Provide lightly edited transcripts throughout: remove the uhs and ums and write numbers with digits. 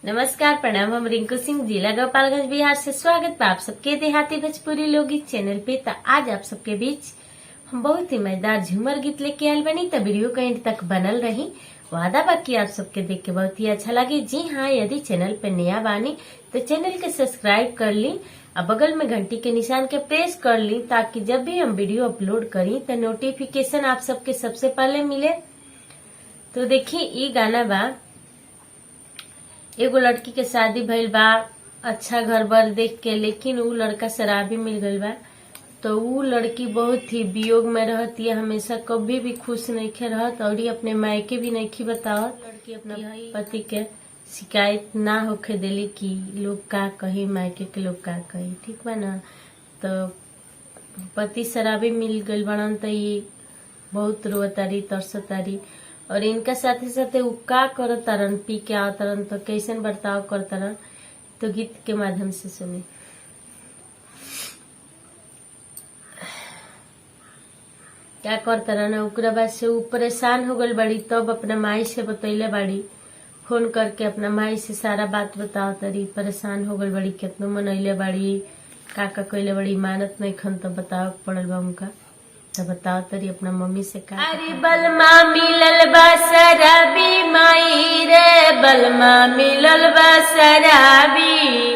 नमस्कार, प्रणाम। हम रिंकू सिंह, जिला गोपालगंज, बिहार से स्वागत बा आप सबके देहाती भोजपुरी लोकगीत चैनल पे। तो आज आप सबके बीच हम बहुत ही मजेदार झूमर गीत लेके आयल बनी। तो वीडियो का एंड तक बनल रही। वादा बाकी आप सबके देख के बहुत ही अच्छा लगे। जी हाँ, यदि चैनल पे नया बानी तो चैनल के सब्सक्राइब कर ली और बगल में घंटी के निशान के प्रेस कर ली, ताकि जब भी हम वीडियो अपलोड करी तो नोटिफिकेशन आप सबके सबसे पहले मिले। तो देखिए, ये गाना बा, एगो लड़की के शादी भइल बा अच्छा घर बार देख के, लेकिन उ लड़का शराबी मिल गइल बा। तो उ लड़की बहुत ही वियोग में रहती है, हमेशा कभी भी खुश नहीं रहत और ये अपने मायके भी नहीं बतावत। लड़की अपना पति के शिकायत ना होके देली कि लोग का कही, मायके के लोग का कही, ठीक बा ना। तो पति शराबी मिल गइल बड़न तो ये बहुत रोतारी तरसतारी, और इनका साथे साथे उ का करत तारन, पी के आवतारन तो कैसन बर्ताव करतारन, तो गीत के माध्यम से सुनी। क्या करतारन, ओकरा बाद से उ परेशान हो गइल बड़ी, तब अपना माई से बतैले बाड़ी, फोन करके अपना माई से सारा बात बताओ तारी। परेशान हो गइल बड़ी, कितनो मनैले बाड़ी, का कैले बड़ी, मानत नहीं खन, तो बताओ पड़ल बा उनका। तो बताओ तरी अपना मम्मी से का। अरे बलमा मिलल बा शराबी माई रे, बलमा मिलल बा शराबी।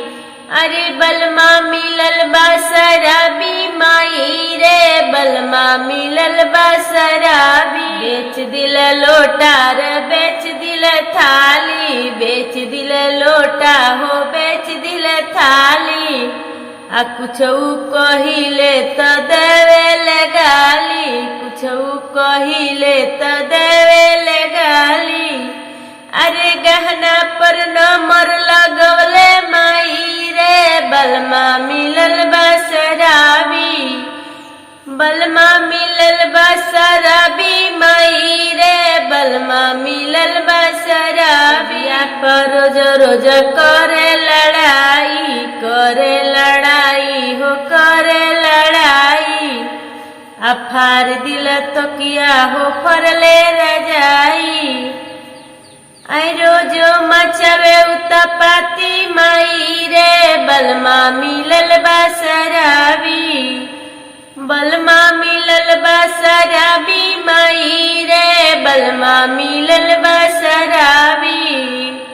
अरे बलमा मिलल बा शराबी माई रे, बलमा मिलल बा शराबी। बेच दिल लोटा रे, बेच दिल थाली, बेच दिल लोटा हो, बेच दिल थाली। आ कुछऊ कहिले त देवे गाली, कुछऊ कहिले त देवे गाली। अरे गहना पर नंबर लगवले माई रे, बलमा मिलल बा शराबी। बलमा मिलल बा शराबी माई रे, बलमा मिलल बा शराबी। पर रोज रोज करे लड़ाई, करे लड़ाई हो, करे लड़ाई। अफार दिल तो किया हो, फरले रजाई। आई रोजो मचवे उतपाती माई रे, बलमा मिलल बा शराबी। बलमा मिलल बा शराबी माई रे, बलमा मिलल बा शराबी।